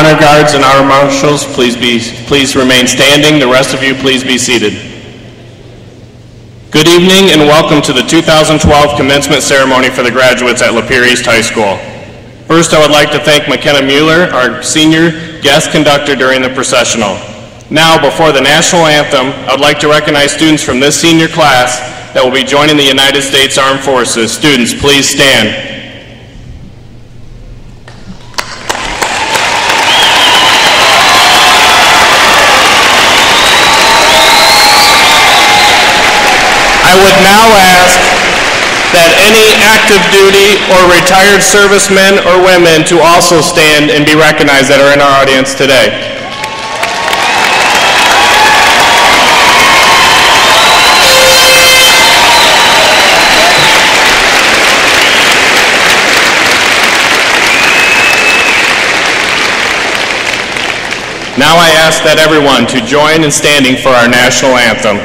honor guards and our marshals, please remain standing. The rest of you, please be seated. Good evening and welcome to the 2012 commencement ceremony for the graduates at Lapeer East High School. First, I would like to thank McKenna Mueller, our senior guest conductor during the processional. Now, before the national anthem, I would like to recognize students from this senior class that will be joining the United States Armed Forces. Students, please stand. I would now ask that any active duty or retired servicemen or women to also stand and be recognized that are in our audience today. Now I ask that everyone to join in standing for our national anthem.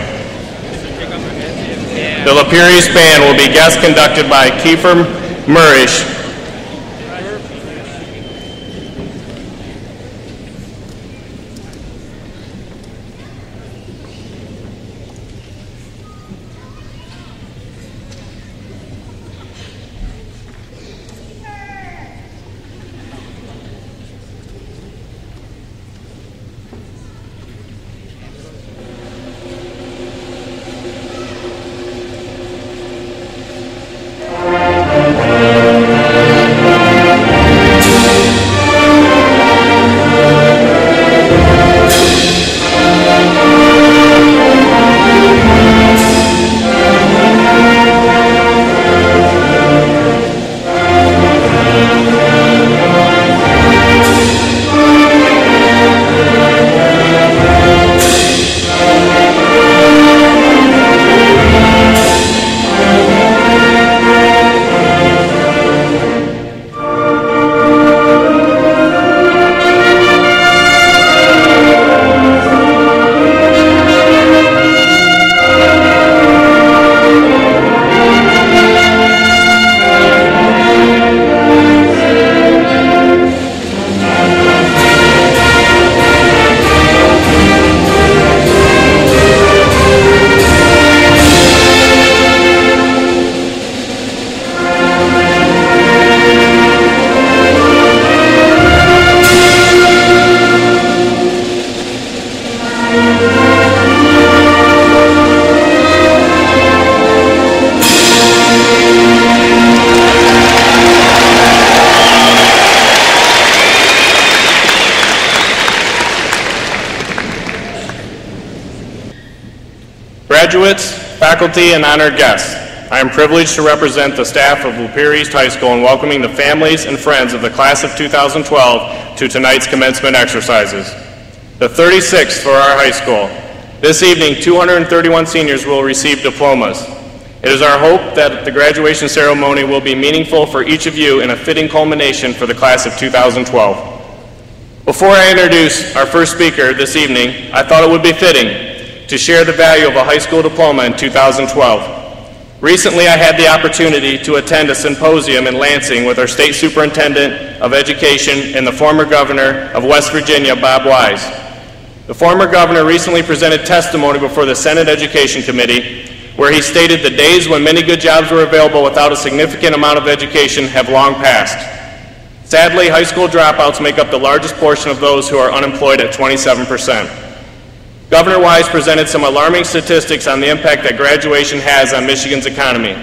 The Lapeer East Band will be guest conducted by Kiefer Murish. Graduates, faculty, and honored guests, I am privileged to represent the staff of Lapeer East High School in welcoming the families and friends of the class of 2012 to tonight's commencement exercises. The 36th for our high school. This evening, 231 seniors will receive diplomas. It is our hope that the graduation ceremony will be meaningful for each of you and a fitting culmination for the class of 2012. Before I introduce our first speaker this evening, I thought it would be fitting to share the value of a high school diploma in 2012. Recently, I had the opportunity to attend a symposium in Lansing with our State Superintendent of Education and the former Governor of West Virginia, Bob Wise. The former Governor recently presented testimony before the Senate Education Committee, where he stated the days when many good jobs were available without a significant amount of education have long passed. Sadly, high school dropouts make up the largest portion of those who are unemployed at 27%. Governor Wise presented some alarming statistics on the impact that graduation has on Michigan's economy.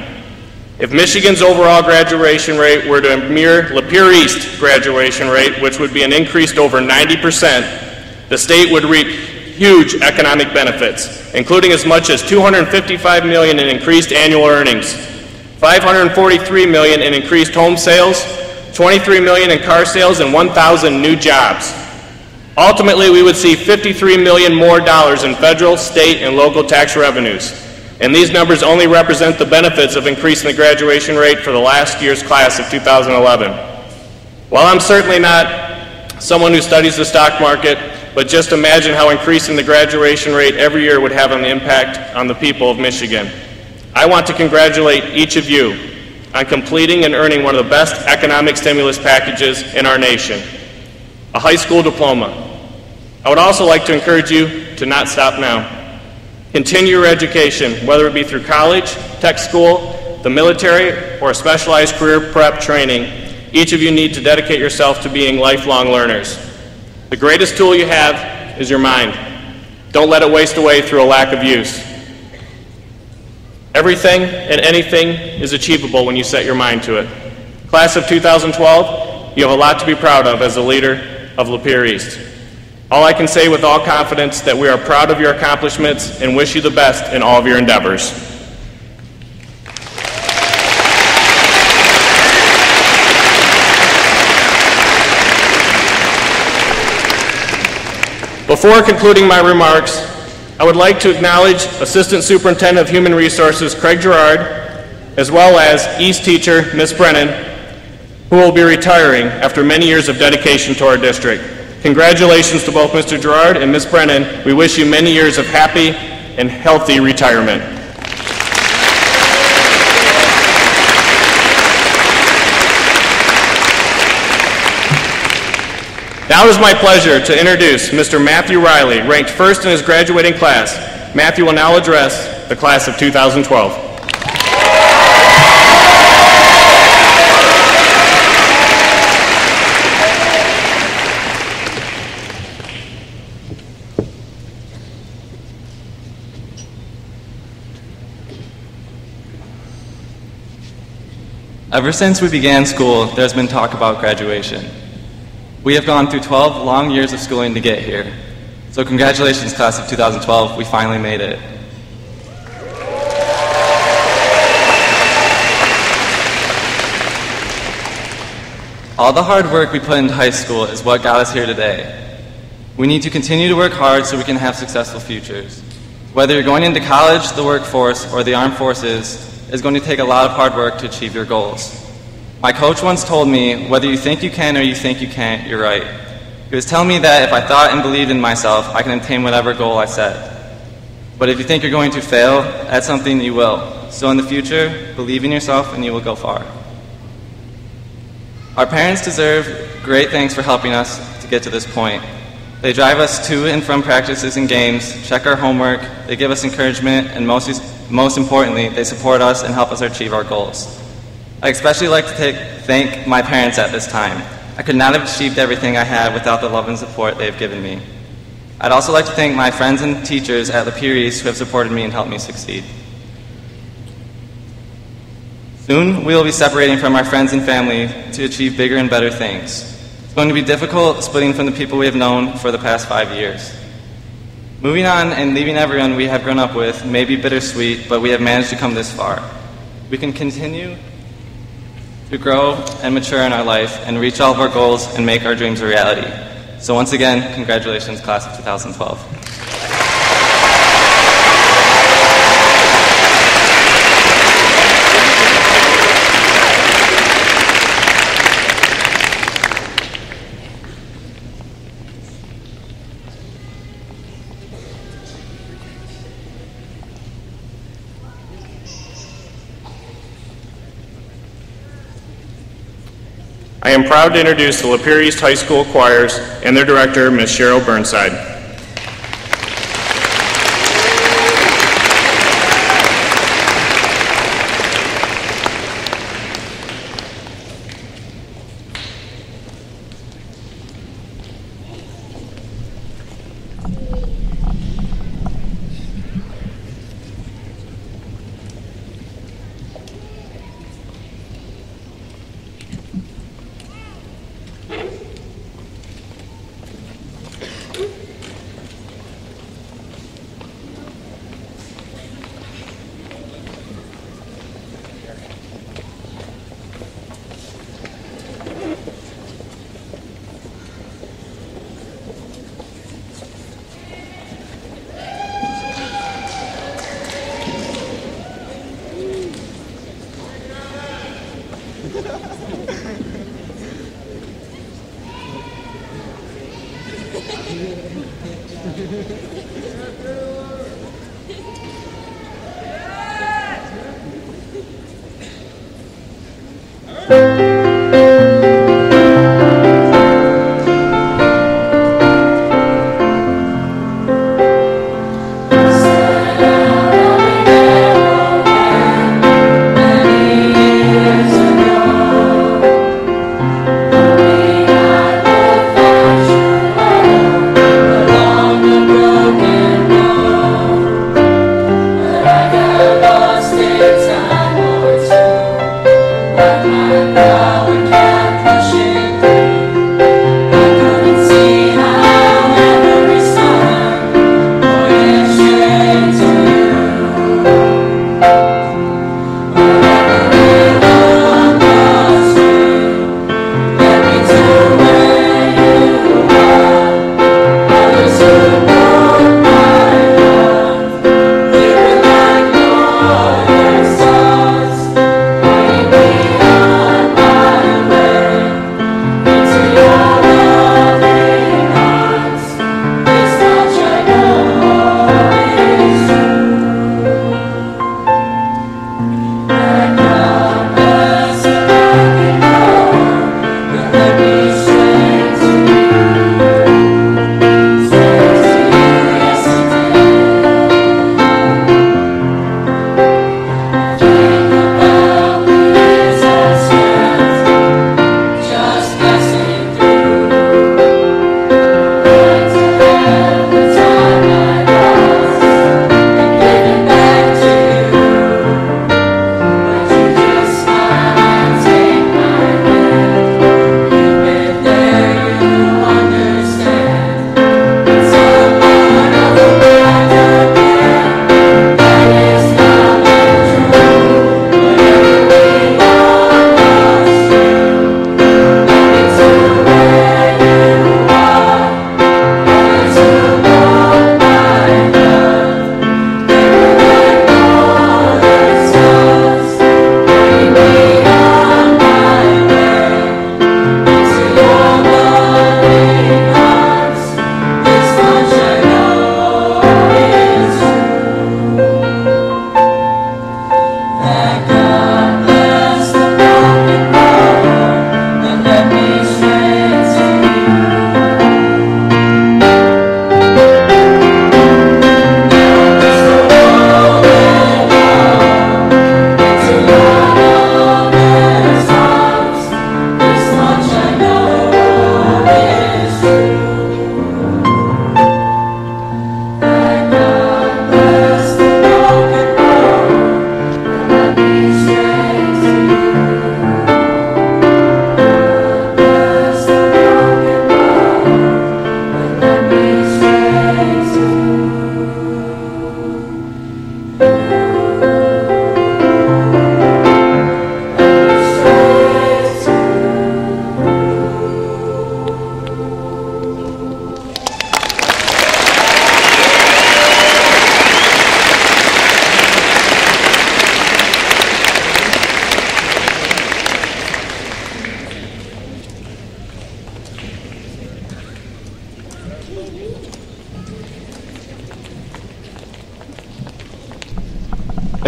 If Michigan's overall graduation rate were to mirror Lapeer East graduation rate, which would be an increase to over 90%, the state would reap huge economic benefits, including as much as $255 million in increased annual earnings, $543 million in increased home sales, $23 million in car sales, and 1,000 new jobs. Ultimately, we would see $53 million more in federal, state, and local tax revenues. And these numbers only represent the benefits of increasing the graduation rate for the last year's class of 2011. While I'm certainly not someone who studies the stock market, but just imagine how increasing the graduation rate every year would have on the impact on the people of Michigan. I want to congratulate each of you on completing and earning one of the best economic stimulus packages in our nation. a high school diploma. I would also like to encourage you to not stop now. Continue your education, whether it be through college, tech school, the military, or specialized career prep training. Each of you need to dedicate yourself to being lifelong learners. The greatest tool you have is your mind. Don't let it waste away through a lack of use. Everything and anything is achievable when you set your mind to it. Class of 2012, you have a lot to be proud of as a leader of Lapeer East. All I can say with all confidence that we are proud of your accomplishments and wish you the best in all of your endeavors. Before concluding my remarks, I would like to acknowledge Assistant Superintendent of Human Resources Craig Gerard, as well as East teacher Ms. Brennan, who will be retiring after many years of dedication to our district. Congratulations to both Mr. Gerard and Ms. Brennan. We wish you many years of happy and healthy retirement. Now it is my pleasure to introduce Mr. Matthew Riley, ranked first in his graduating class. Matthew will now address the class of 2012. Ever since we began school, there's been talk about graduation. We have gone through 12 long years of schooling to get here. So congratulations, class of 2012, we finally made it. All the hard work we put into high school is what got us here today. We need to continue to work hard so we can have successful futures. Whether you're going into college, the workforce, or the armed forces, it's going to take a lot of hard work to achieve your goals. My coach once told me, whether you think you can or you think you can't, you're right. He was telling me that if I thought and believed in myself, I can attain whatever goal I set. But if you think you're going to fail at something, you will. So in the future, believe in yourself and you will go far. Our parents deserve great thanks for helping us to get to this point. They drive us to and from practices and games, check our homework, they give us encouragement, and most importantly, they support us and help us achieve our goals. I especially like to thank my parents at this time. I could not have achieved everything I had without the love and support they have given me. I'd also like to thank my friends and teachers at Lapeer East who have supported me and helped me succeed. Soon, we will be separating from our friends and family to achieve bigger and better things. It's going to be difficult splitting from the people we have known for the past 5 years. Moving on and leaving everyone we have grown up with may be bittersweet, but we have managed to come this far. We can continue to grow and mature in our life and reach all of our goals and make our dreams a reality. So once again, congratulations, class of 2012. I am proud to introduce the Lapeer East High School choirs and their director, Ms. Cheryl Burnside.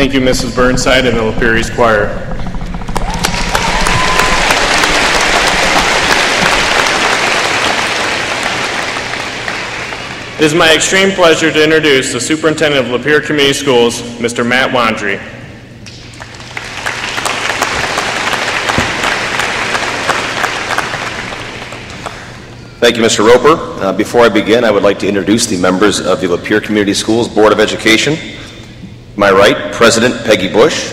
Thank you, Mrs. Burnside and the Lapeer East Choir. It is my extreme pleasure to introduce the Superintendent of Lapeer Community Schools, Mr. Matt Wandry. Thank you, Mr. Roper. Before I begin, I would like to introduce the members of the Lapeer Community Schools Board of Education. To my right, President Peggy Bush,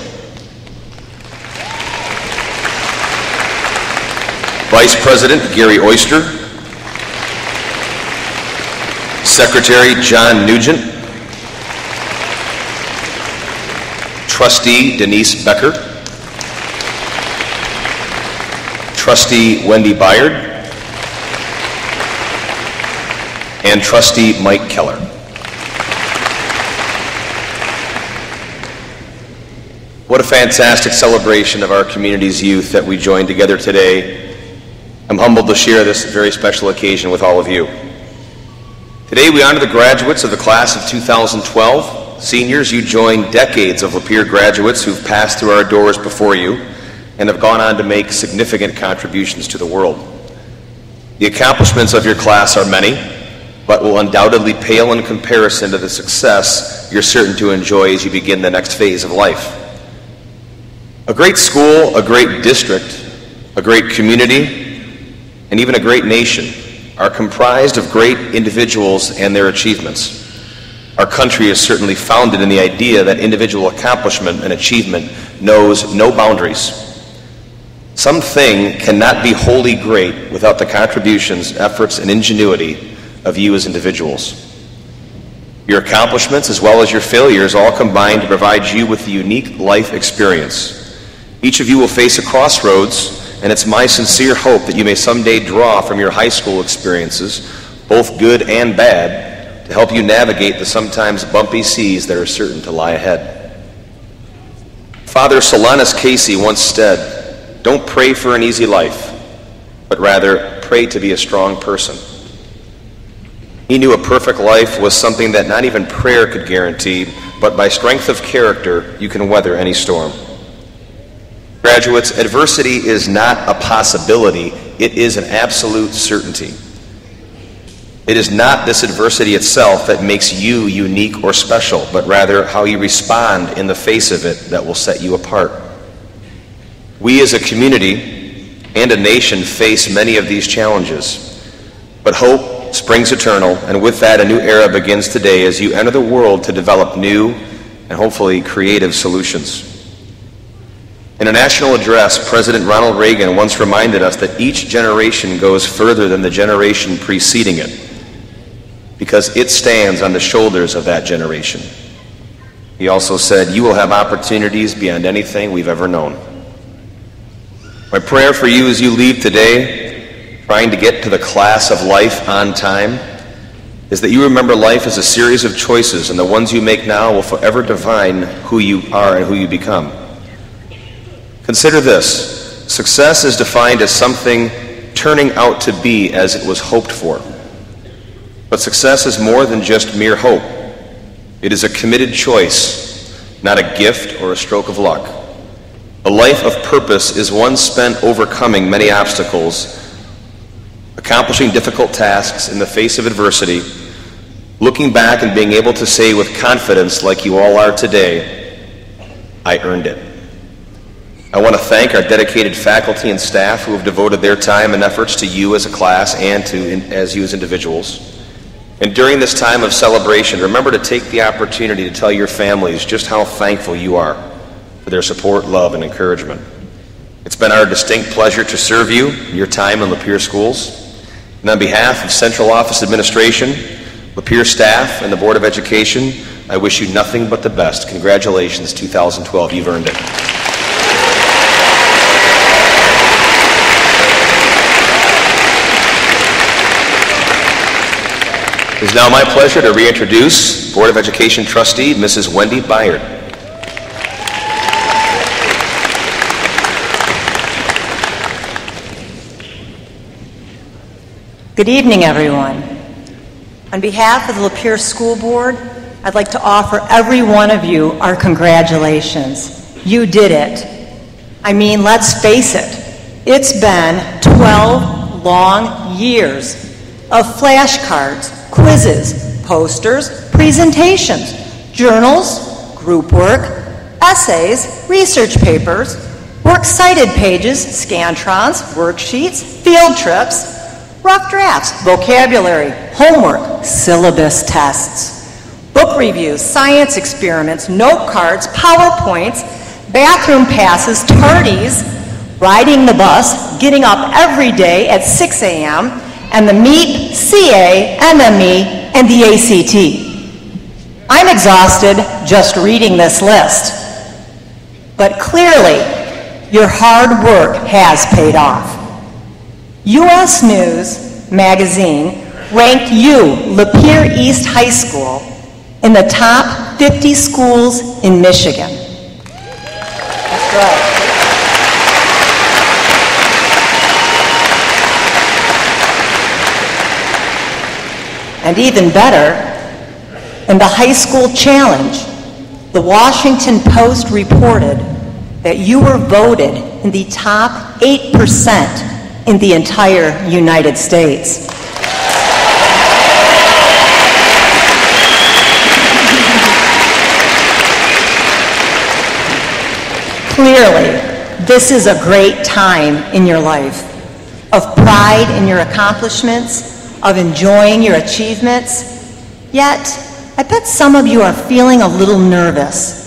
Vice President Gary Oyster, Secretary John Nugent, Trustee Denise Becker, Trustee Wendy Byard, and Trustee Mike Keller. What a fantastic celebration of our community's youth that we joined together today. I'm humbled to share this very special occasion with all of you. Today we honor the graduates of the class of 2012. Seniors, you joined decades of Lapeer graduates who've passed through our doors before you and have gone on to make significant contributions to the world. The accomplishments of your class are many, but will undoubtedly pale in comparison to the success you're certain to enjoy as you begin the next phase of life. A great school, a great district, a great community, and even a great nation are comprised of great individuals and their achievements. Our country is certainly founded in the idea that individual accomplishment and achievement knows no boundaries. Something cannot be wholly great without the contributions, efforts, and ingenuity of you as individuals. Your accomplishments as well as your failures all combine to provide you with a unique life experience. Each of you will face a crossroads, and it's my sincere hope that you may someday draw from your high school experiences, both good and bad, to help you navigate the sometimes bumpy seas that are certain to lie ahead. Father Solanus Casey once said, "Don't pray for an easy life, but rather pray to be a strong person." He knew a perfect life was something that not even prayer could guarantee, but by strength of character, you can weather any storm. Graduates, adversity is not a possibility, it is an absolute certainty. It is not this adversity itself that makes you unique or special, but rather how you respond in the face of it that will set you apart. We as a community and a nation face many of these challenges, but hope springs eternal, and with that a new era begins today as you enter the world to develop new and hopefully creative solutions. In a national address, President Ronald Reagan once reminded us that each generation goes further than the generation preceding it, because it stands on the shoulders of that generation. He also said, "You will have opportunities beyond anything we've ever known." My prayer for you as you leave today, trying to get to the class of life on time, is that you remember life as a series of choices, and the ones you make now will forever define who you are and who you become. Consider this: success is defined as something turning out to be as it was hoped for. But success is more than just mere hope. It is a committed choice, not a gift or a stroke of luck. A life of purpose is one spent overcoming many obstacles, accomplishing difficult tasks in the face of adversity, looking back and being able to say with confidence, like you all are today, "I earned it." I want to thank our dedicated faculty and staff who have devoted their time and efforts to you as a class and as you as individuals. And during this time of celebration, remember to take the opportunity to tell your families just how thankful you are for their support, love, and encouragement. It's been our distinct pleasure to serve you in your time in Lapeer schools. And on behalf of Central Office Administration, Lapeer staff, and the Board of Education, I wish you nothing but the best. Congratulations, 2012. You've earned it. It is now my pleasure to reintroduce Board of Education Trustee, Mrs. Wendy Byard. Good evening, everyone. On behalf of the Lapeer School Board, I'd like to offer every one of you our congratulations. You did it. I mean, let's face it, it's been 12 long years of flashcards, quizzes, posters, presentations, journals, group work, essays, research papers, works cited pages, scantrons, worksheets, field trips, rough drafts, vocabulary, homework, syllabus tests, book reviews, science experiments, note cards, PowerPoints, bathroom passes, tardies, riding the bus, getting up every day at 6 a.m., and the MEEP, CA, MME, and the ACT. I'm exhausted just reading this list. But clearly, your hard work has paid off. U.S. News magazine ranked you, Lapeer East High School, in the top 50 schools in Michigan. That's right. And even better, in the High School Challenge, the Washington Post reported that you were voted in the top 8% in the entire United States. Clearly, this is a great time in your life, of pride in your accomplishments, of enjoying your achievements. Yet, I bet some of you are feeling a little nervous,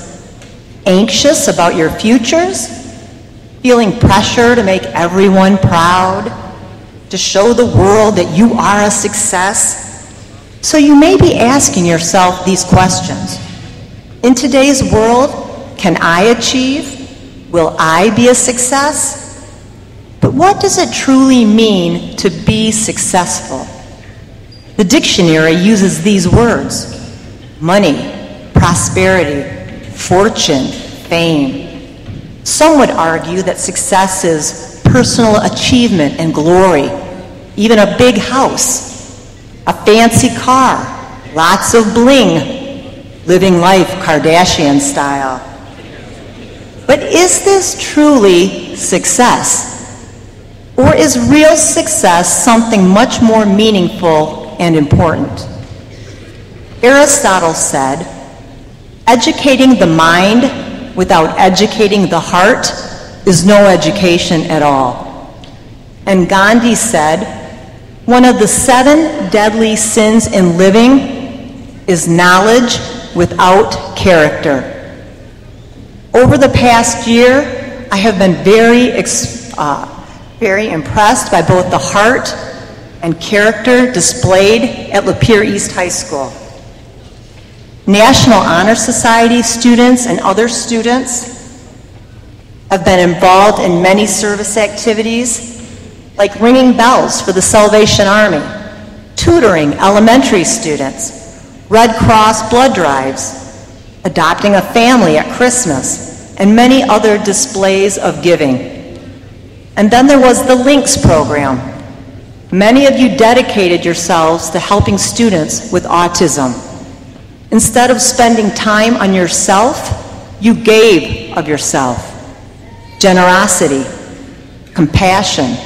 anxious about your futures, feeling pressure to make everyone proud, to show the world that you are a success. So you may be asking yourself these questions. In today's world, can I achieve? Will I be a success? But what does it truly mean to be successful? The dictionary uses these words: money, prosperity, fortune, fame. Some would argue that success is personal achievement and glory, even a big house, a fancy car, lots of bling, living life Kardashian style. But is this truly success? Or is real success something much more meaningful and important? Aristotle said, educating the mind without educating the heart is no education at all. And Gandhi said, one of the 7 deadly sins in living is knowledge without character. Over the past year, I have been very impressed by both the heart and character displayed at Lapeer East High School. National Honor Society students and other students have been involved in many service activities, like ringing bells for the Salvation Army, tutoring elementary students, Red Cross blood drives, adopting a family at Christmas, and many other displays of giving. And then there was the Links program. Many of you dedicated yourselves to helping students with autism. Instead of spending time on yourself, you gave of yourself. Generosity, compassion,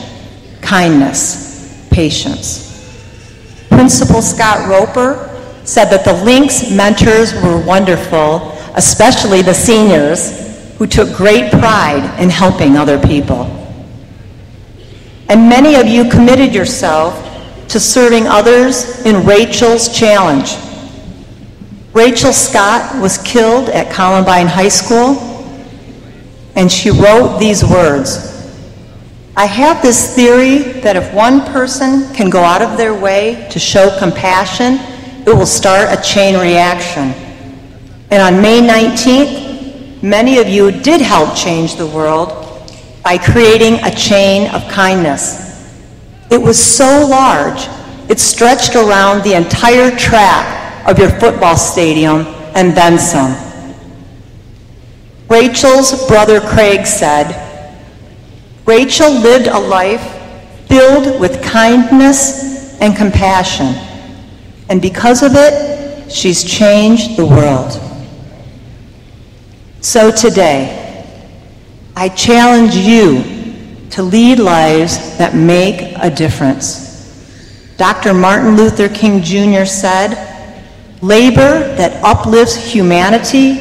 kindness, patience. Principal Scott Roper said that the Links mentors were wonderful, especially the seniors, who took great pride in helping other people. And many of you committed yourself to serving others in Rachel's Challenge. Rachel Scott was killed at Columbine High School, and she wrote these words: I have this theory that if one person can go out of their way to show compassion, it will start a chain reaction. And on May 19th, many of you did help change the world by creating a chain of kindness. It was so large, it stretched around the entire track of your football stadium and then some. Rachel's brother Craig said, Rachel lived a life filled with kindness and compassion, and because of it, she's changed the world. So today, I challenge you to lead lives that make a difference. Dr. Martin Luther King Jr. said, "Labor that uplifts humanity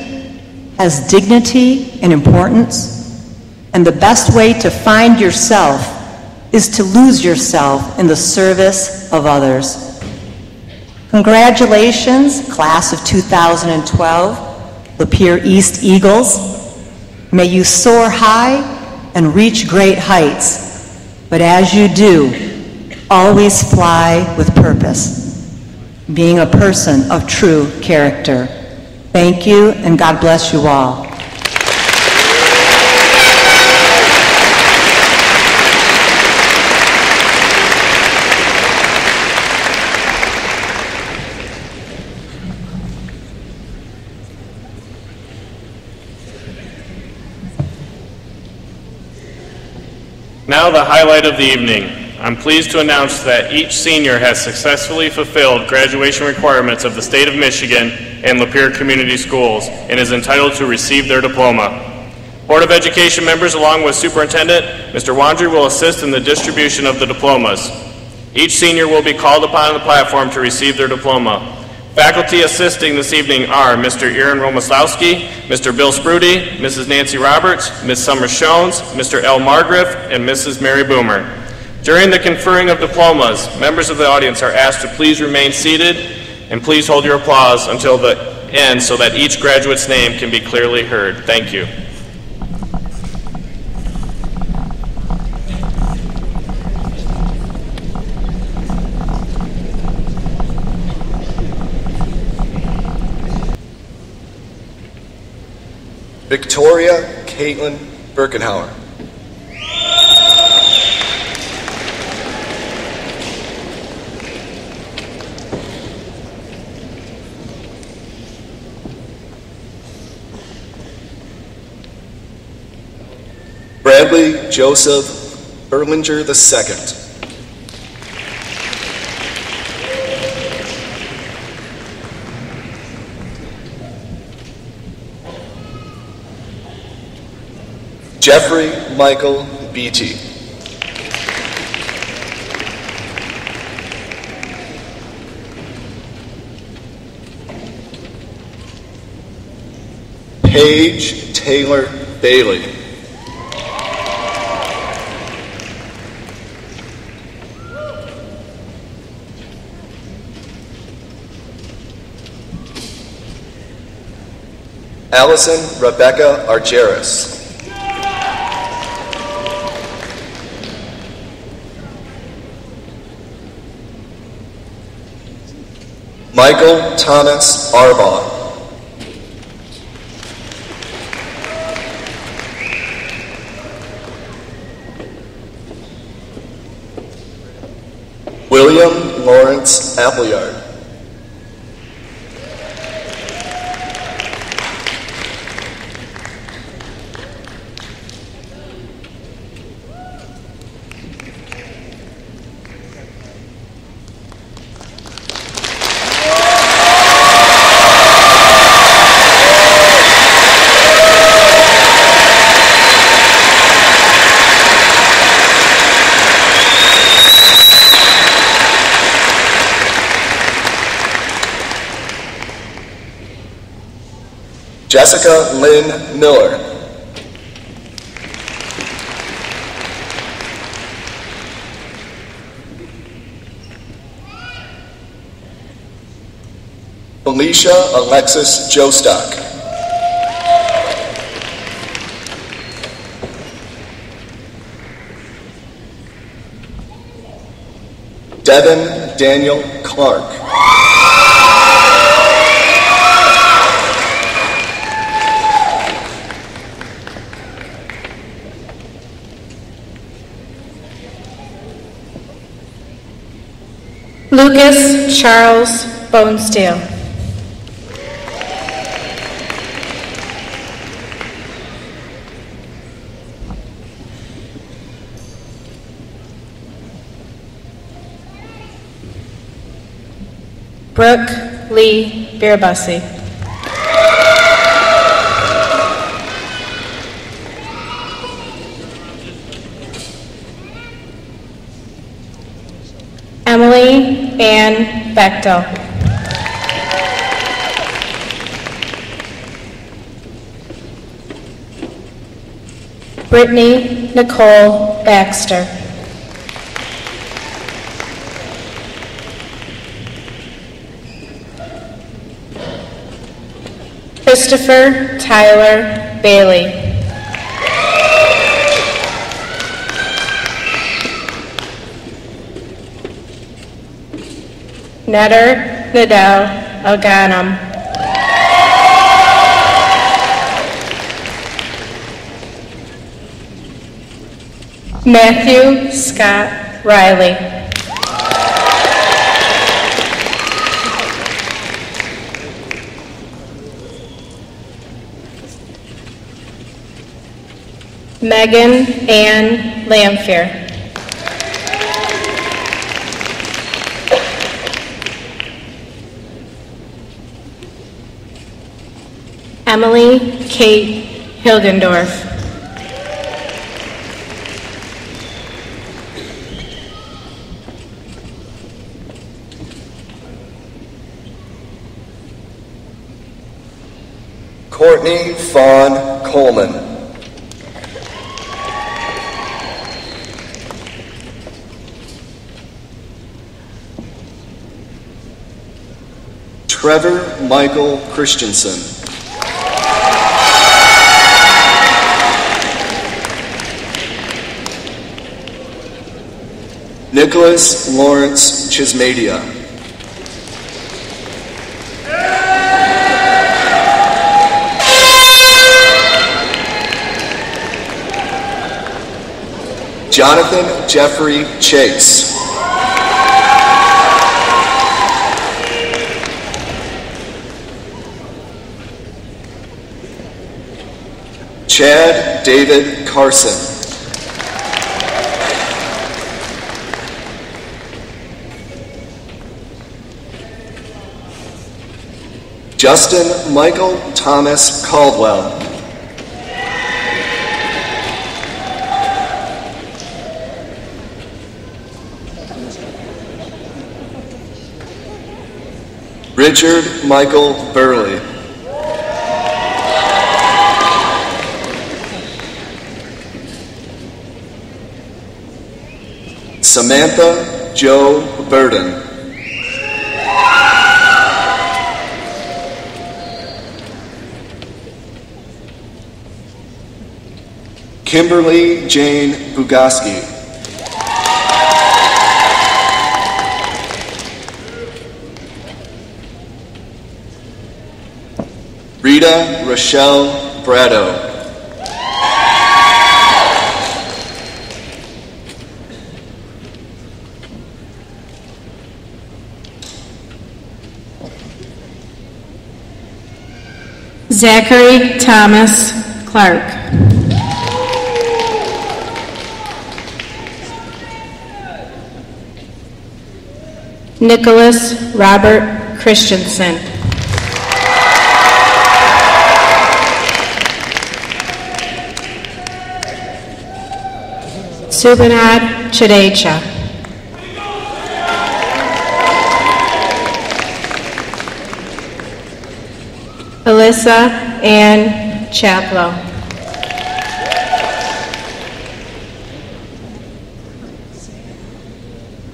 has dignity and importance, and the best way to find yourself is to lose yourself in the service of others." Congratulations, class of 2012, Lapeer East Eagles. May you soar high and reach great heights, but as you do, always fly with purpose, being a person of true character. Thank you, and God bless you all. Now the highlight of the evening. I'm pleased to announce that each senior has successfully fulfilled graduation requirements of the state of Michigan and Lapeer Community Schools and is entitled to receive their diploma. Board of Education members along with Superintendent Mr. Wandry will assist in the distribution of the diplomas. Each senior will be called upon the platform to receive their diploma. Faculty assisting this evening are Mr. Aaron Romaslowski, Mr. Bill Sprudy, Mrs. Nancy Roberts, Ms. Summer Shones, Mr. L. Margriff, and Mrs. Mary Boomer. During the conferring of diplomas, members of the audience are asked to please remain seated and please hold your applause until the end so that each graduate's name can be clearly heard. Thank you. Victoria Caitlin Birkenhauer. Bradley Joseph Erlinger II. Jeffrey Michael Beatty. Paige Taylor Bailey. Allison Rebecca Argeris. Michael Thomas Arbaugh. William Lawrence Appleyard. Jessica Lynn Miller. Alicia Alexis Jostock. Devin Daniel Clark. Lucas Charles Bonesteel. Brooke Lee Beerbussy. Emily Ann Bechtel. Brittany Nicole Baxter. Christopher Tyler Bailey. Netter Nadal Alganam. Matthew Scott Riley. Megan Ann Lamphere. Emily Kate Hilgendorf. Courtney Fawn Coleman. Trevor Michael Christensen. Nicholas Lawrence Chismadia. Jonathan Jeffrey Chase. Chad David Carson. Justin Michael Thomas Caldwell. Richard Michael Burley. Samantha Jo Burden. Kimberly Jane Bugoski. Rita Rochelle Brado. Zachary Thomas Clark. Nicholas Robert Christensen. Subhanad Chadecha. Alyssa Ann Chaplow.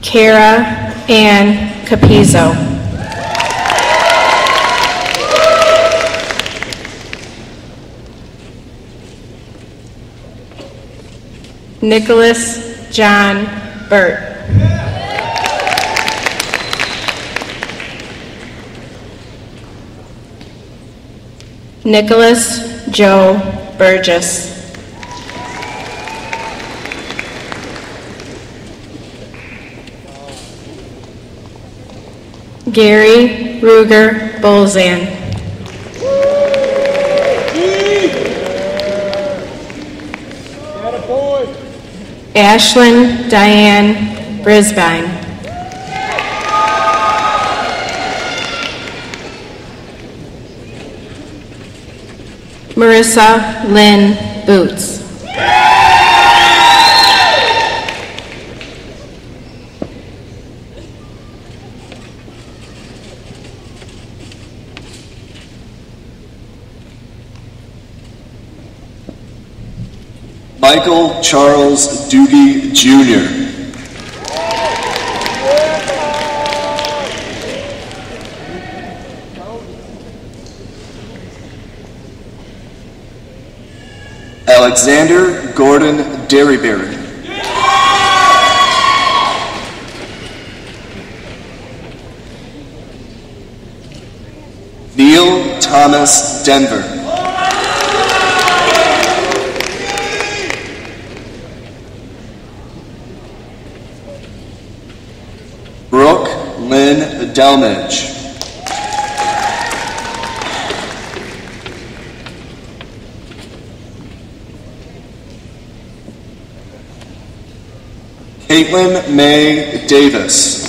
Kara Ann Capizzo. Nicholas John Burt. Nicholas Joe Burgess. Gary Ruger Bolzan. Ashlyn Diane Brisbane. Marissa Lynn Boots. Michael Charles Doogie Jr. Alexander Gordon Derryberry. Neil Thomas Denver. Brooke Lynn Delmage. Caitlin May Davis.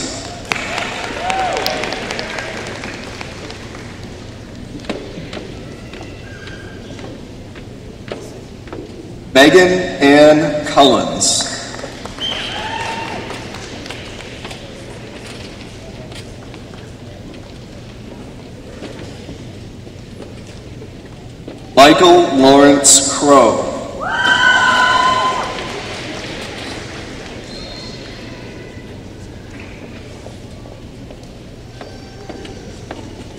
Megan Ann Collins. Michael Lawrence Crow.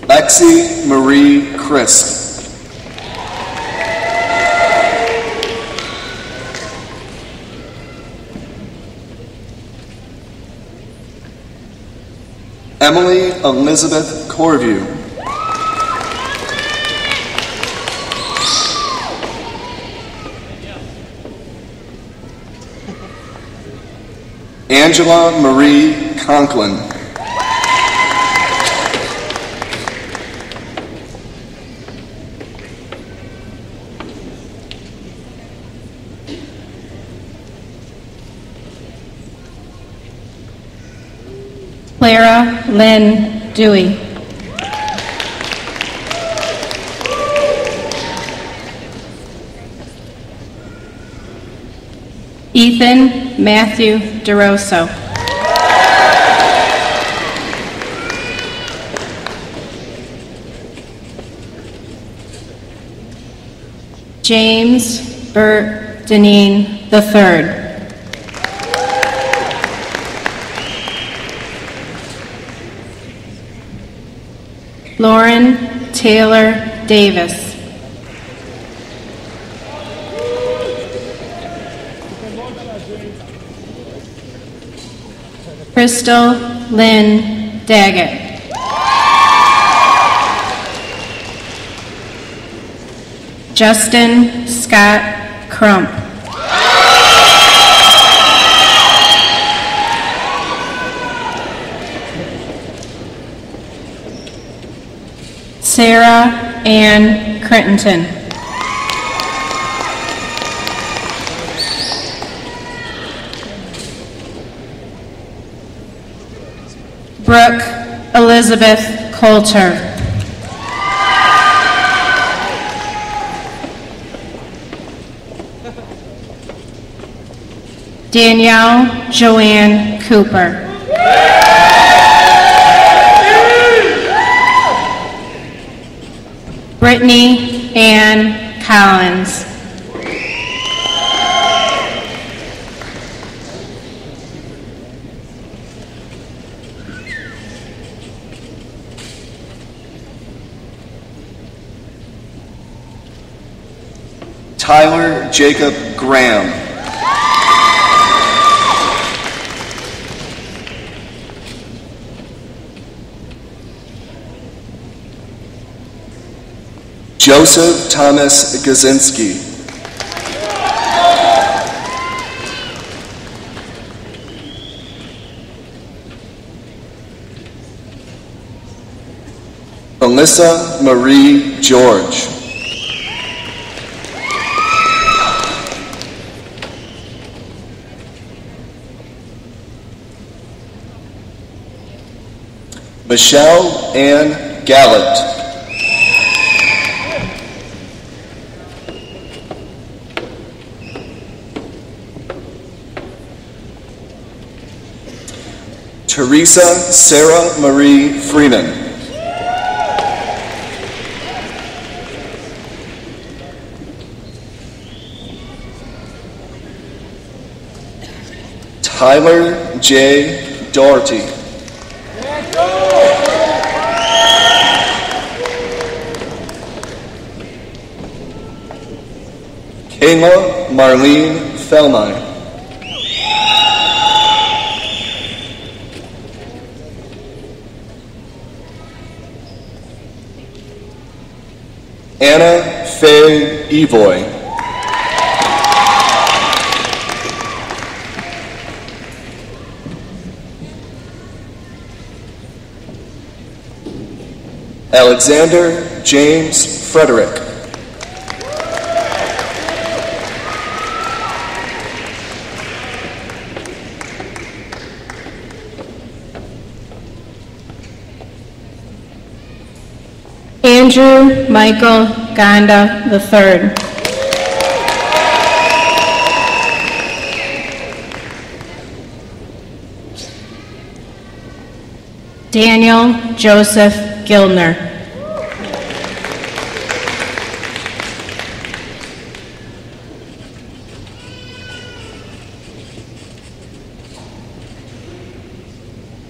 Lexi Marie Crisp. Emily Elizabeth Corview. Angela Marie Conklin. Clara Lynn Dewey. Ethan Matthew DeRosso. James Burt Deneen III. Lauren Taylor Davis. Crystal Lynn Daggett. Justin Scott Crump. Sarah Ann Crittenton. Brooke Elizabeth Coulter. Danielle Joanne Cooper. Brittany Ann Collins. Tyler Jacob Graham. Joseph Thomas Gazinski. Alyssa Marie George. Michelle Ann Gallant. Teresa Sarah Marie Freeman. Tyler J. Doherty. Kayla Marlene Fellmine. Anna Faye Evoy. Alexander James Frederick. Andrew Michael Gonda III. Daniel Joseph Gildner.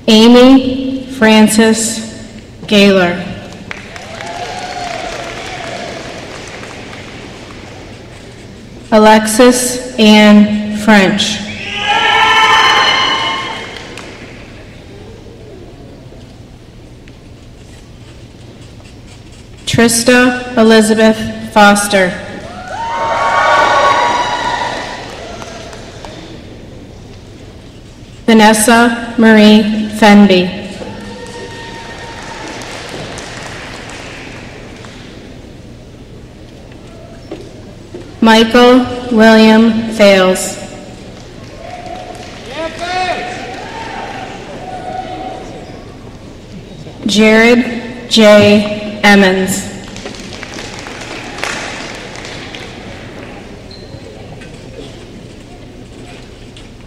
Amy Frances Gaylor. Alexis Ann French. Trista Elizabeth Foster. Vanessa Marie Fenby. Michael William Fales. Jared J. Emmons.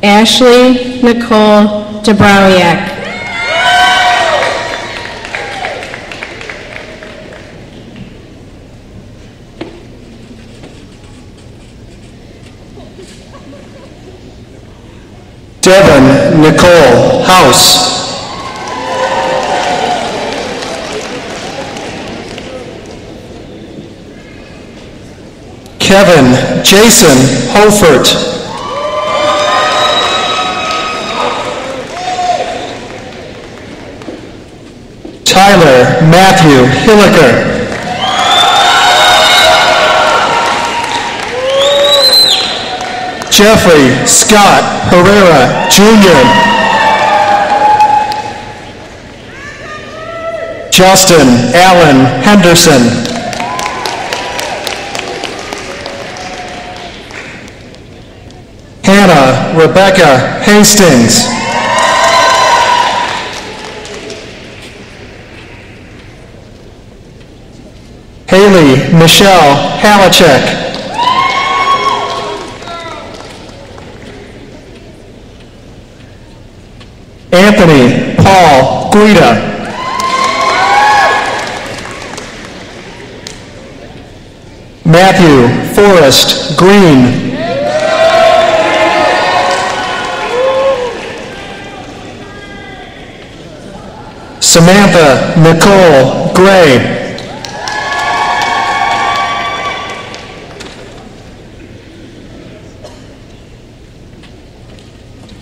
Ashley Nicole Dabrawiak. Devin Nicole House. Kevin Jason Hofert. Tyler Matthew Hilliker. Jeffrey Scott Herrera Jr. Justin Allen Henderson. Hannah Rebecca Hastings. Haley Michelle Halachek. Anthony Paul Guida. Matthew Forrest Green. Samantha Nicole Gray.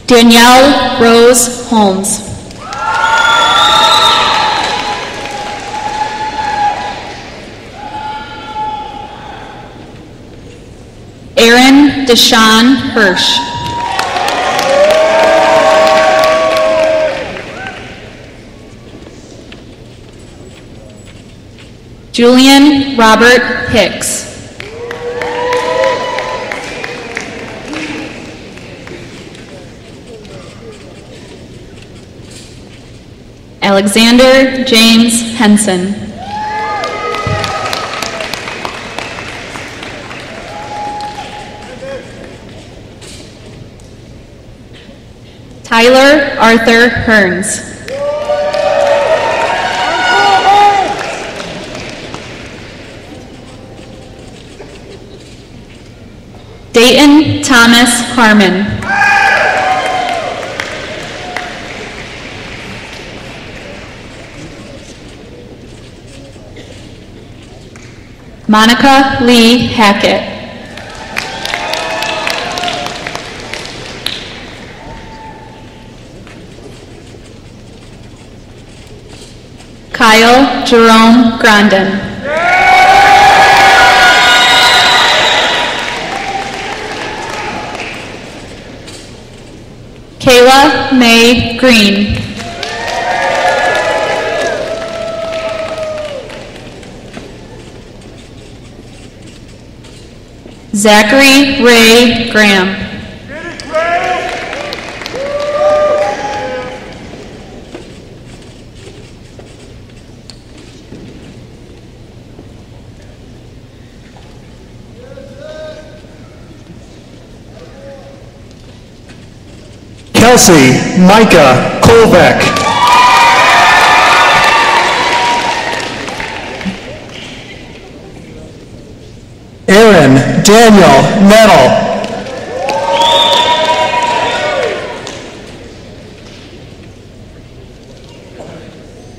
Danielle Rose Holmes. Aaron Deshawn Hirsch. Julian Robert Hicks. Alexander James Henson. Tyler Arthur Hearns. Dayton Thomas Harmon. Monica Lee Hackett. Kyle Jerome Grandin. Kayla May Green. Zachary Ray Graham. Kelsey Micah Kolbeck. Aaron Daniel Nettle.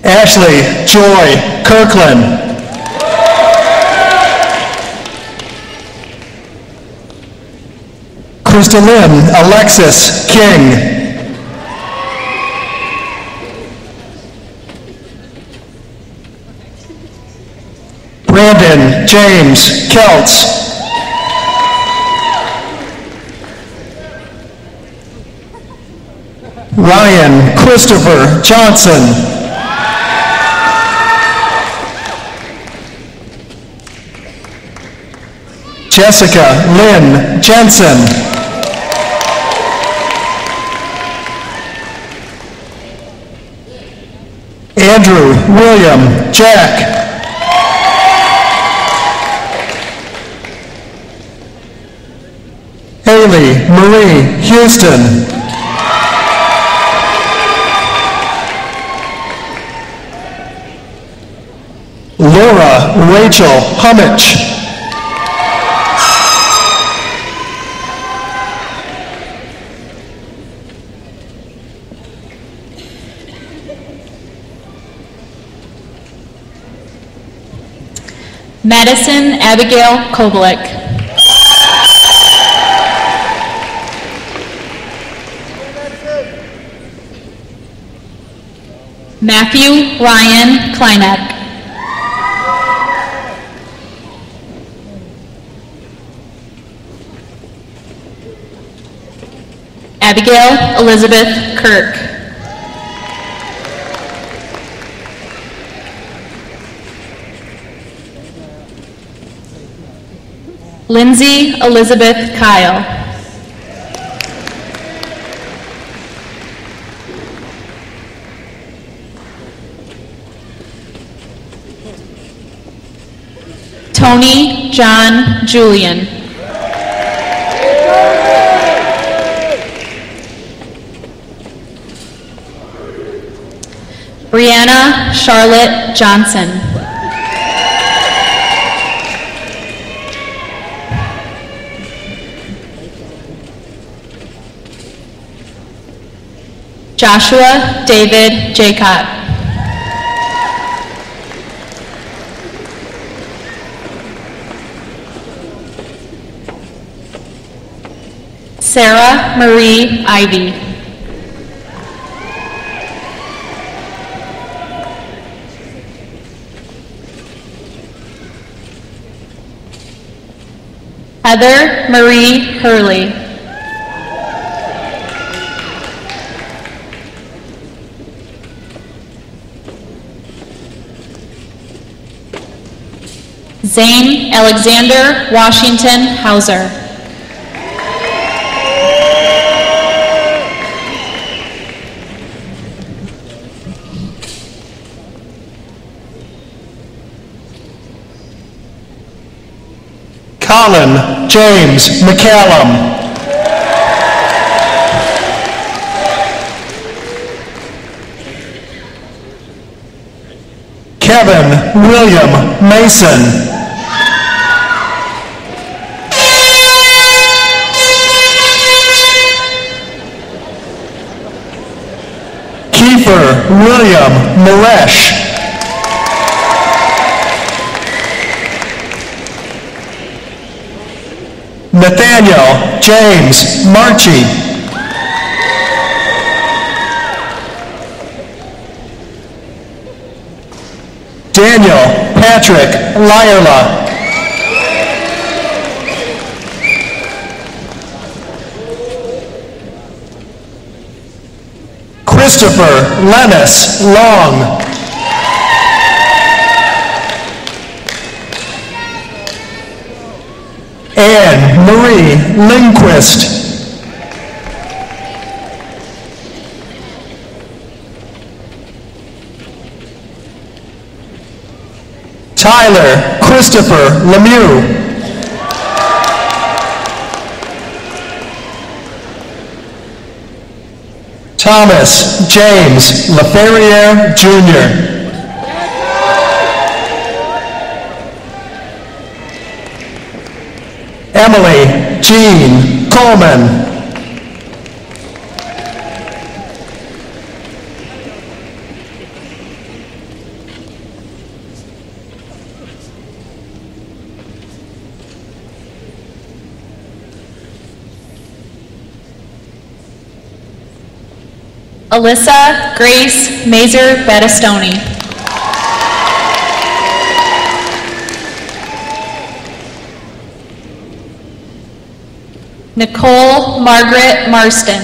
Ashley Joy Kirkland. Crystalyn Alexis King. Brandon James Keltz. Ryan Christopher Johnson. Jessica Lynn Jensen. Andrew William Jack. Haley Marie Houston. Laura Rachel Hummich. Madison Abigail Koblik. Matthew Ryan Kleineck. Abigail Elizabeth Kirk. Lindsay Elizabeth Kyle. Tony John Julian. Brianna Charlotte Johnson. Joshua David Jacot. Sarah Marie Ivy. Heather Marie Hurley. Zane Alexander Washington Hauser. Colin James McCallum. Kevin William Mason. Kiefer William Maresh. Nathaniel James Marchi. Daniel Patrick Lyerla. Christopher Lennis Long. Anne Marie Lindquist. Tyler Christopher Lemieux. Thomas James Lapeer Jr. Emily Jean Coleman. Alyssa Grace Mazer Battistoni. Nicole Margaret Marston.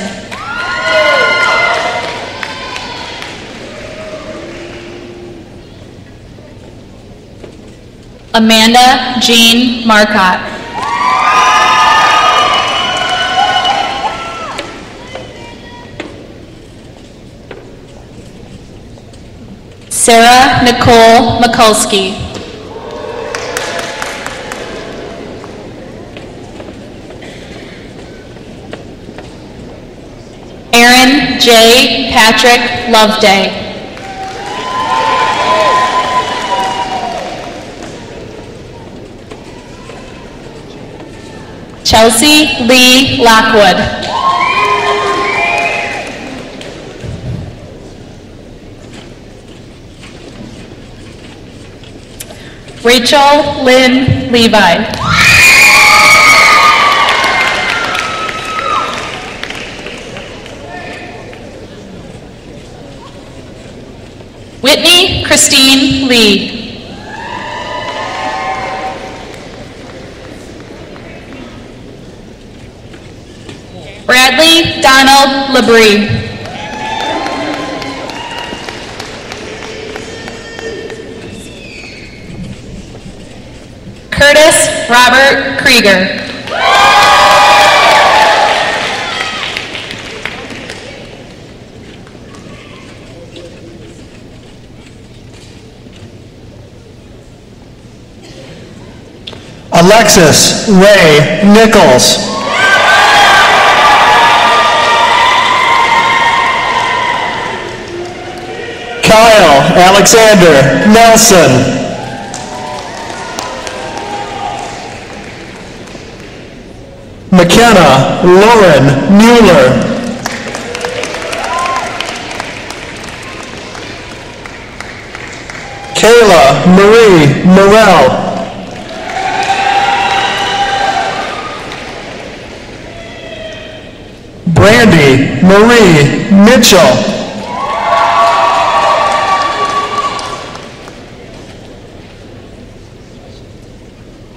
Amanda Jean Marcotte. Sarah Nicole Mikulski. Aaron J. Patrick Loveday. Chelsea Lee Lockwood. Rachel Lynn Levi. Whitney Christine Lee. Bradley Donald Labrie. Curtis Robert Krieger. Alexis Ray Nichols. Kyle Alexander Nelson. McKenna Lauren Mueller. Kayla Marie Morel. Brandy Marie Mitchell.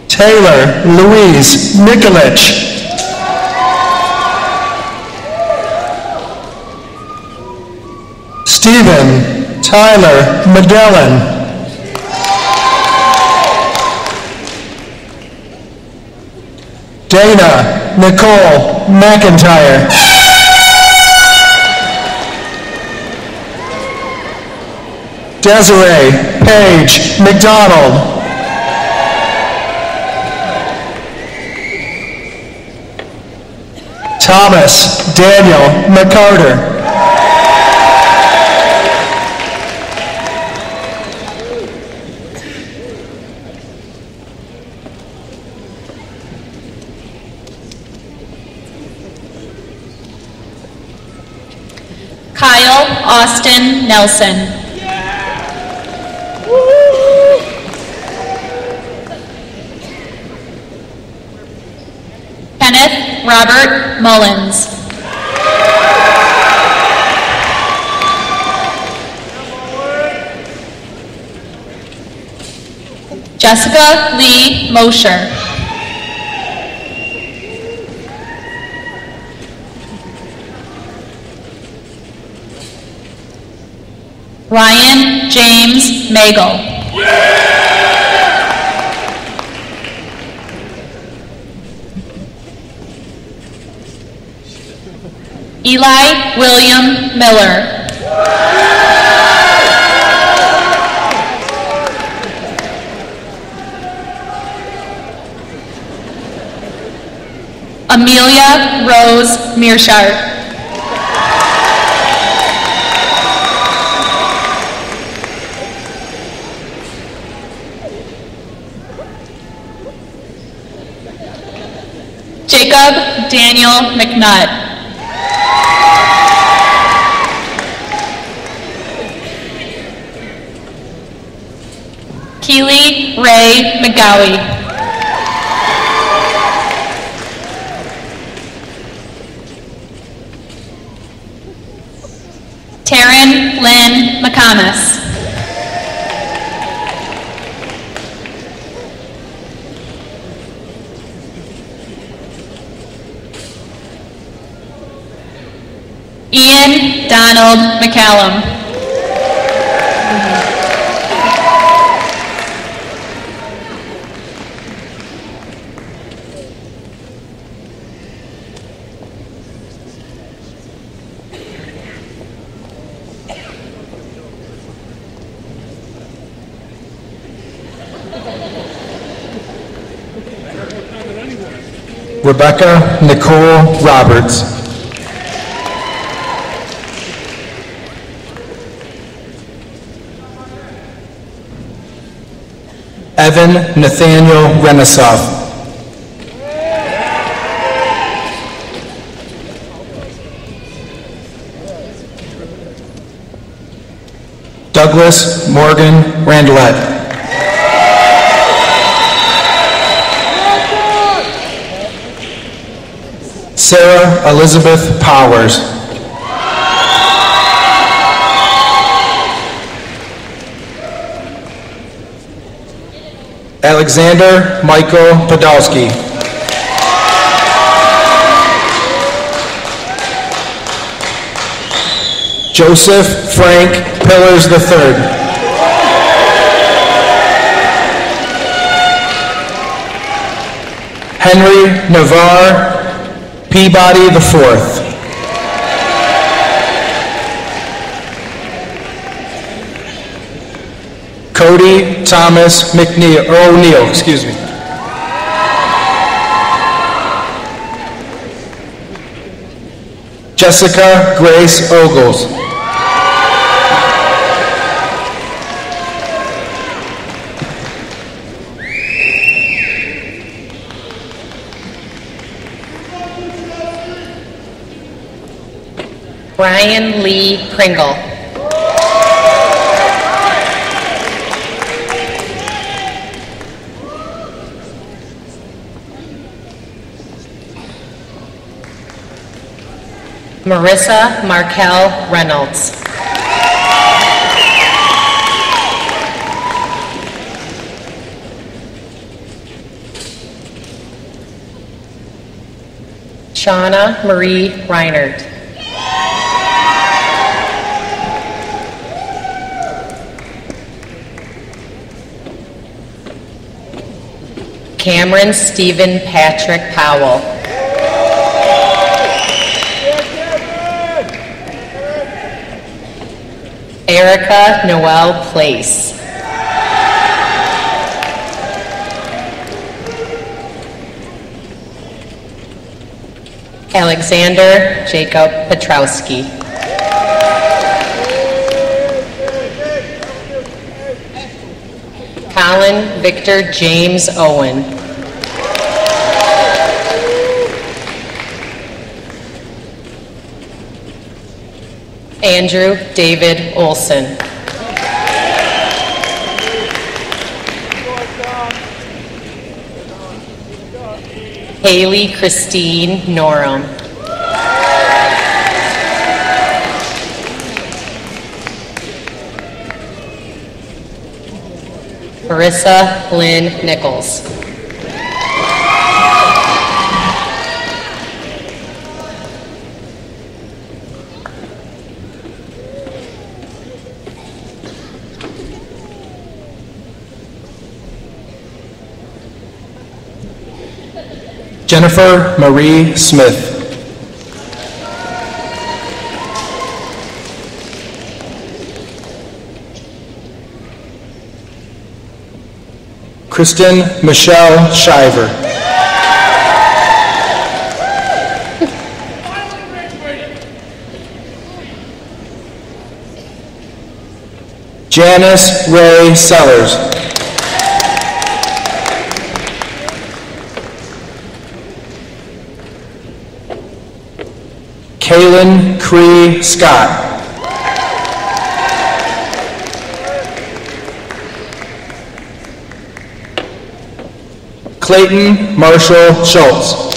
Taylor Louise Mikulich. Stephen Tyler Medellin. Dana Nicole McIntyre. Desiree Paige McDonald. Thomas Daniel McCarter. Kyle Austin Nelson. Kenneth Robert Mullins. Jessica Lee Mosher. Ryan James Magel. Eli William Miller. Amelia Rose Mearshart. Jacob Daniel McNutt. Keely Ray McGowie. Taryn Lynn McComas. Ian Donald McCallum. Rebecca Nicole Roberts. Evan Nathaniel Renasoff. Douglas Morgan Randlett. Sarah Elizabeth Powers. Alexander Michael Podolsky. Joseph Frank Pillars III. Henry Navarre Peabody IV. Cody Thomas O'Neill, excuse me. Jessica Grace Ogles. Brian Lee Pringle. Marissa Markel Reynolds. Shauna Marie Reinert. Cameron Stephen Patrick Powell. Erica Noel Place. Alexander Jacob Petrowski. Colin Victor James Owen. Andrew David Olson. Haley Christine Norum. Marissa Lynn Nichols. Jennifer Marie Smith. Kristen Michelle Shiver. Janice Ray Sellers. Kaylin Cree Scott. Clayton Marshall Schultz.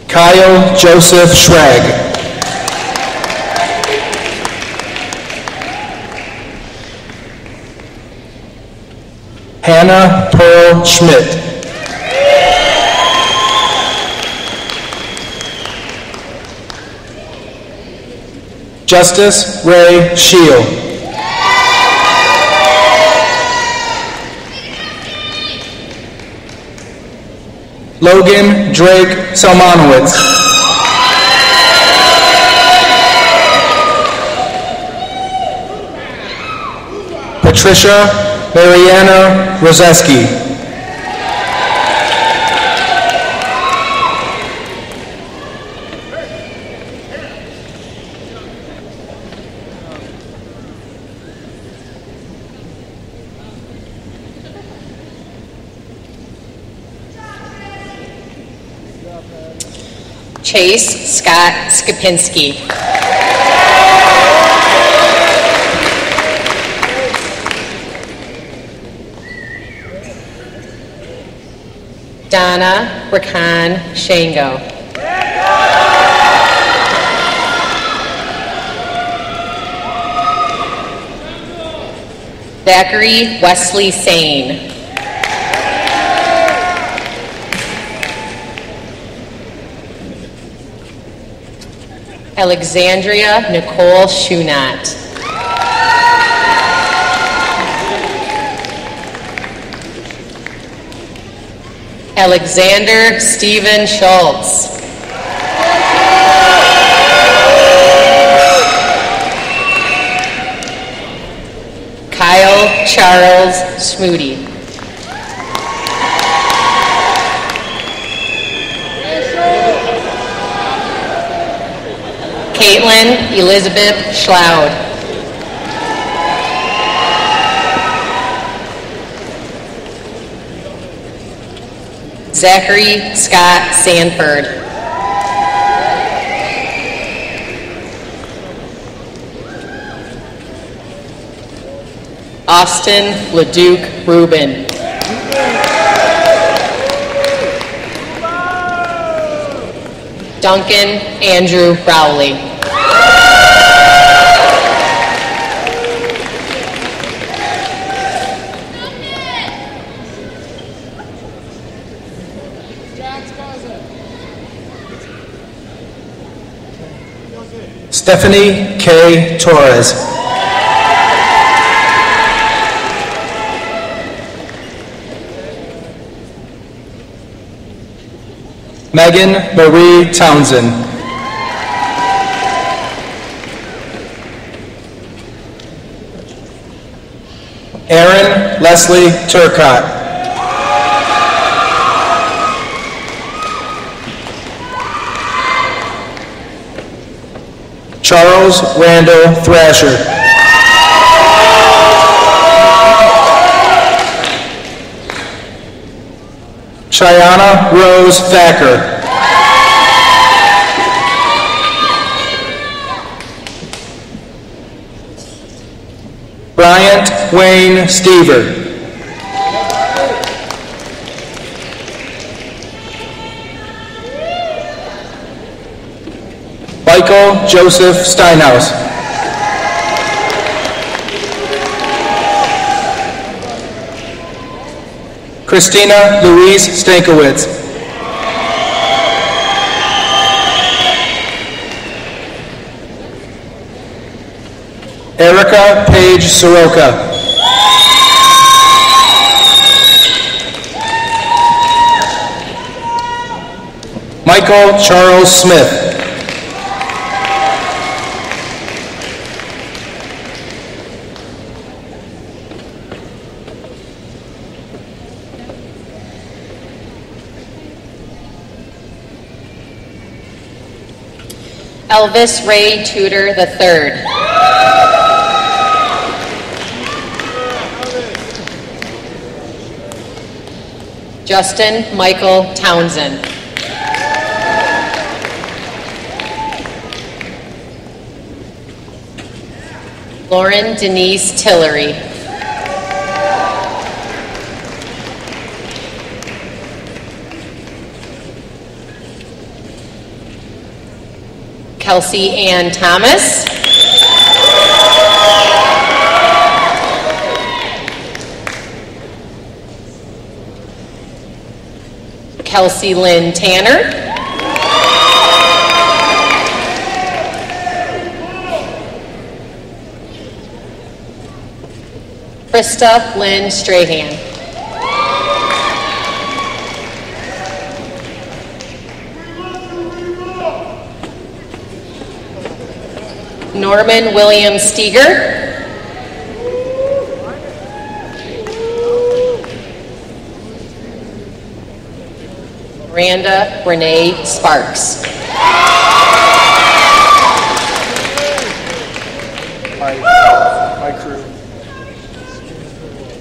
Kyle Joseph Schwag. Hannah Pearl Schmidt. Justice Ray Shield. Logan Drake Salmanowitz. Patricia Mariana Rozeski. Chase Scott Skipinski. Donna Rakan Shango. Zachary Wesley Sane. Alexandria Nicole Shunat. Alexander Stephen Schultz. Kyle Charles Smoody. Caitlin Elizabeth Schloud. Zachary Scott Sanford. Austin LeDuc Rubin. Duncan Andrew Rowley. Stephanie K. Torres. Megan Marie Townsend. Aaron Leslie Turcott. Charles Randall Thrasher. Triana Rose Thacker. Bryant Wayne Stever. Michael Joseph Steinhaus. Christina Louise Stankiewicz. Erica Paige Soroka. Michael Charles Smith. Elvis Ray Tudor III. Justin Michael Townsend. Lauren Denise Tillery. Kelsey Ann Thomas. Kelsey Lynn Tanner. Krista Lynn Strahan. Norman William Steger. Miranda Renee Sparks. My crew.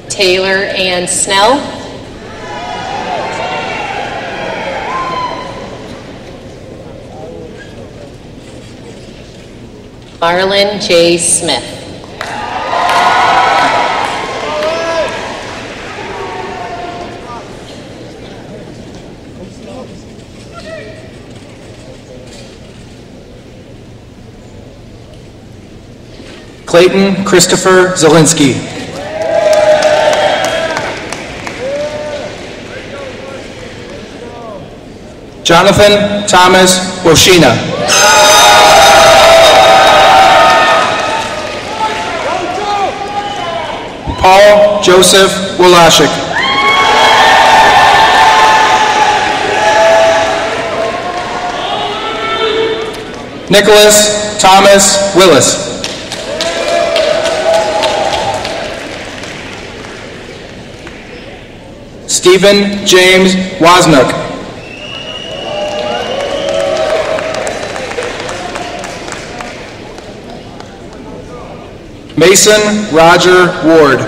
Taylor Ann Snell. Marlon J. Smith. Clayton Christopher Zielinski. Jonathan Thomas Woshina. Paul Joseph Wolashik. Nicholas Thomas Willis. Stephen James Wozniak. Mason Roger Ward.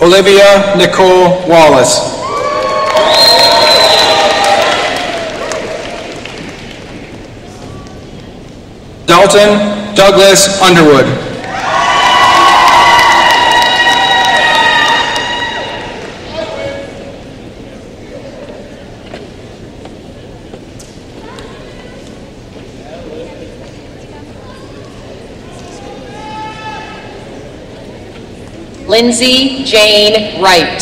Olivia Nicole Wallace. Dalton Douglas Underwood. Lindsay Jane Wright.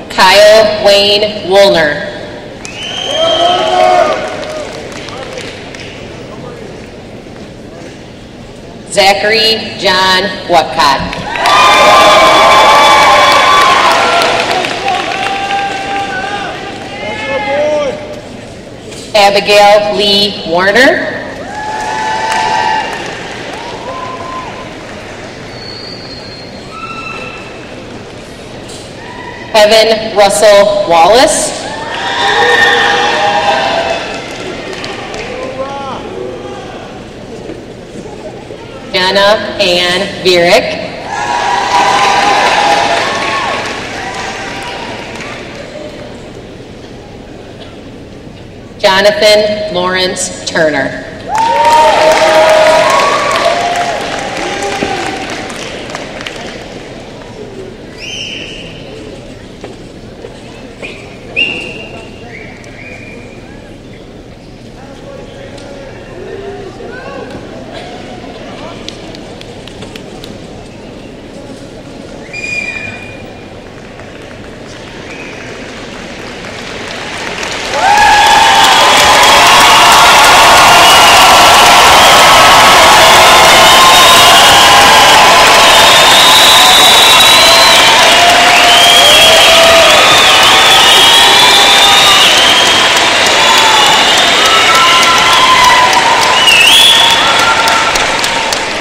Kyle Wayne Woolner. Zachary John Whatcott. Abigail Lee Warner. Evan Russell Wallace. Brianna Ann Vierick. Jonathan Lawrence Turner.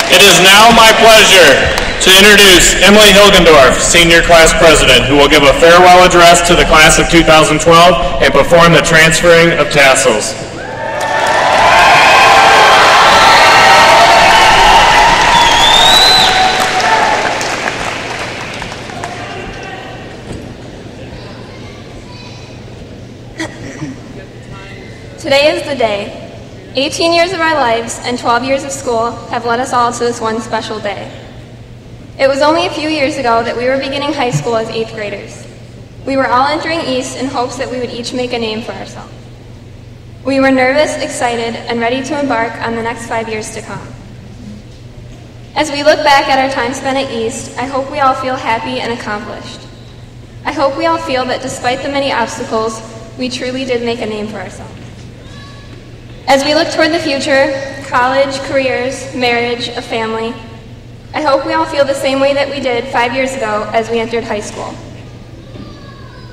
It is now my pleasure to introduce Emily Hilgendorf, Senior Class President, who will give a farewell address to the Class of 2012 and perform the transferring of tassels. Today is the day. 18 years of our lives and 12 years of school have led us all to this one special day. It was only a few years ago that we were beginning high school as 8th graders. We were all entering East in hopes that we would each make a name for ourselves. We were nervous, excited, and ready to embark on the next 5 years to come. As we look back at our time spent at East, I hope we all feel happy and accomplished. I hope we all feel that despite the many obstacles, we truly did make a name for ourselves. As we look toward the future, college, careers, marriage, a family, I hope we all feel the same way that we did 5 years ago as we entered high school.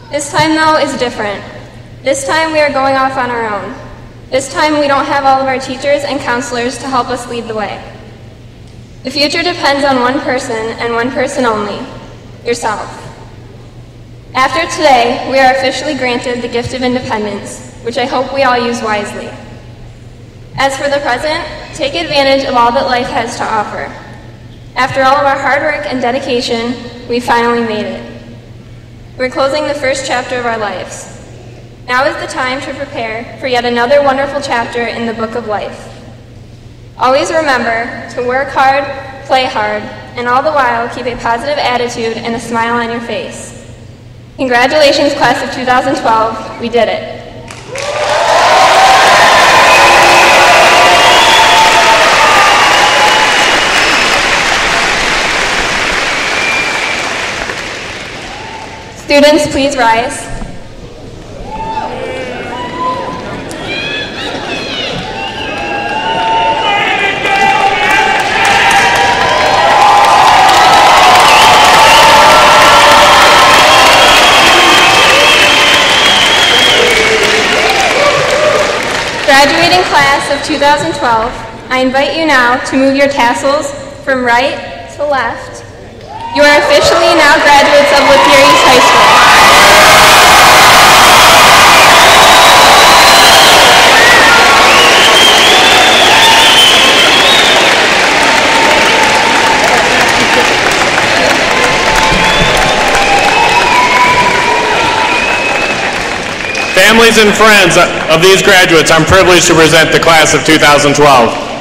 This time, though, is different. This time we are going off on our own. This time we don't have all of our teachers and counselors to help us lead the way. The future depends on one person and one person only, yourself. After today, we are officially granted the gift of independence, which I hope we all use wisely. As for the present, take advantage of all that life has to offer. After all of our hard work and dedication, we finally made it. We're closing the first chapter of our lives. Now is the time to prepare for yet another wonderful chapter in the book of life. Always remember to work hard, play hard, and all the while keep a positive attitude and a smile on your face. Congratulations, class of 2012. We did it. Students, please rise. Graduating class of 2012, I invite you now to move your tassels from right to left. You are officially now graduates of Lapeer East High School. Families and friends of these graduates, I'm privileged to present the class of 2012.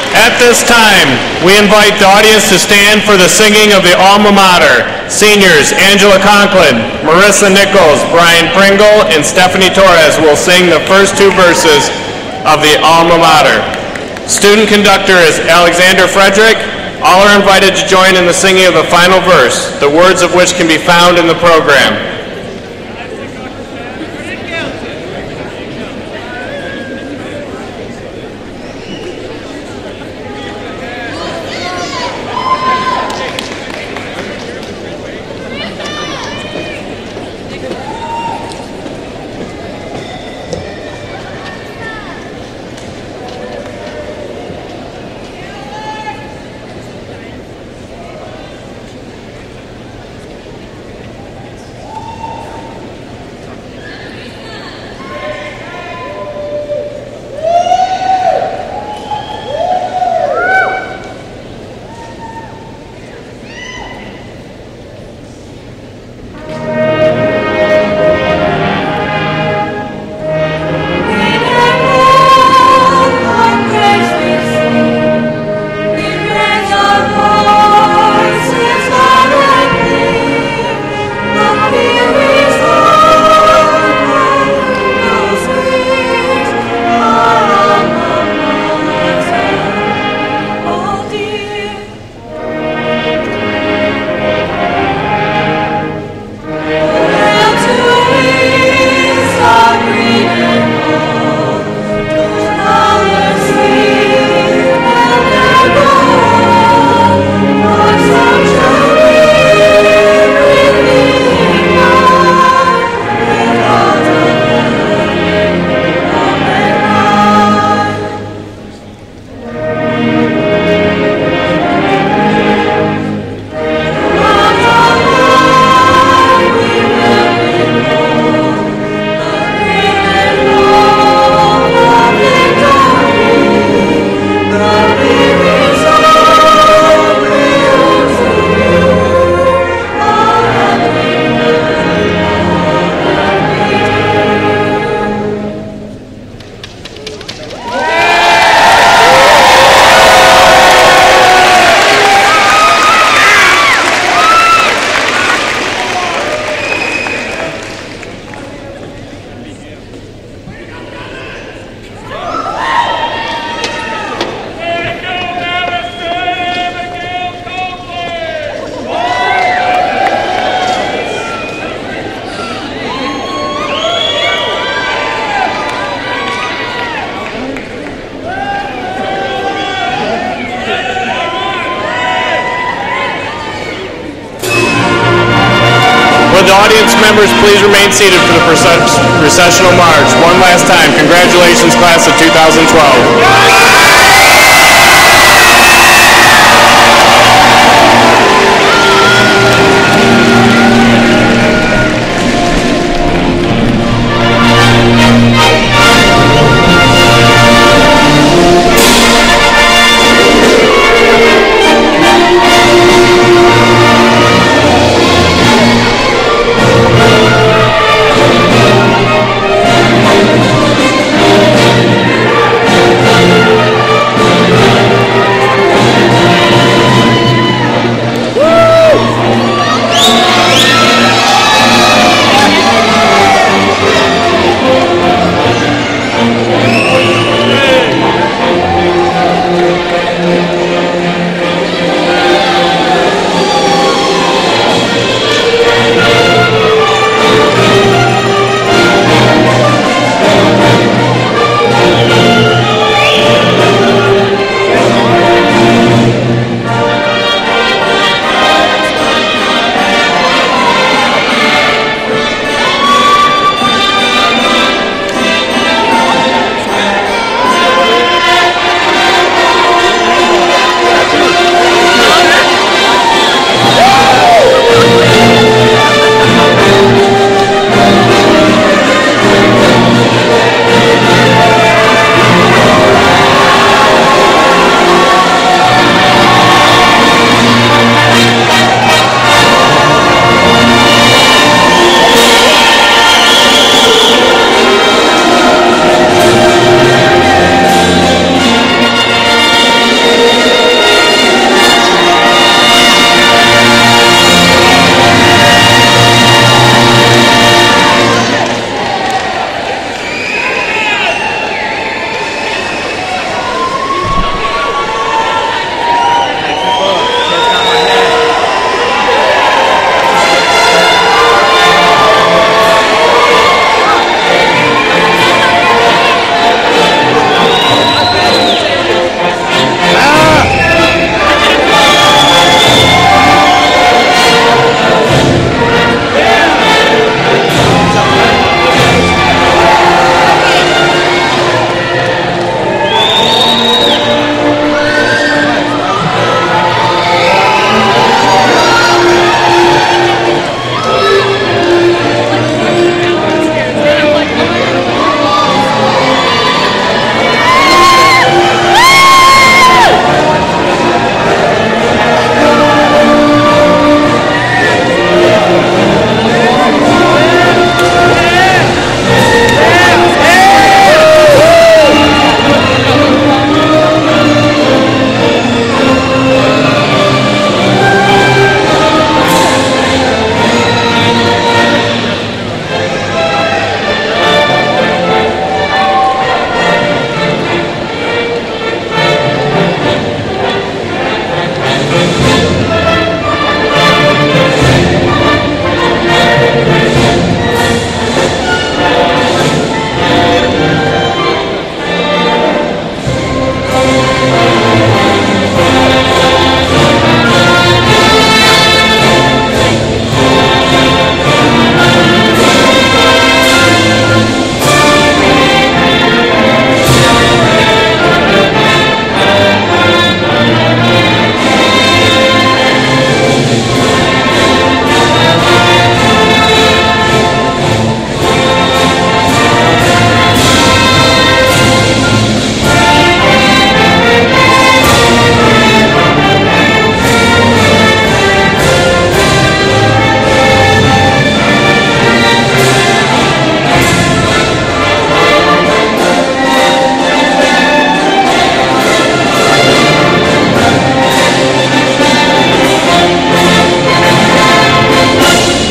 At this time, we invite the audience to stand for the singing of the Alma Mater. Seniors Angela Conklin, Marissa Nichols, Brian Pringle, and Stephanie Torres will sing the first two verses of the Alma Mater. Student conductor is Alexander Frederick. All are invited to join in the singing of the final verse, the words of which can be found in the program. audience members please remain seated for the processional march? One last time, congratulations, class of 2012.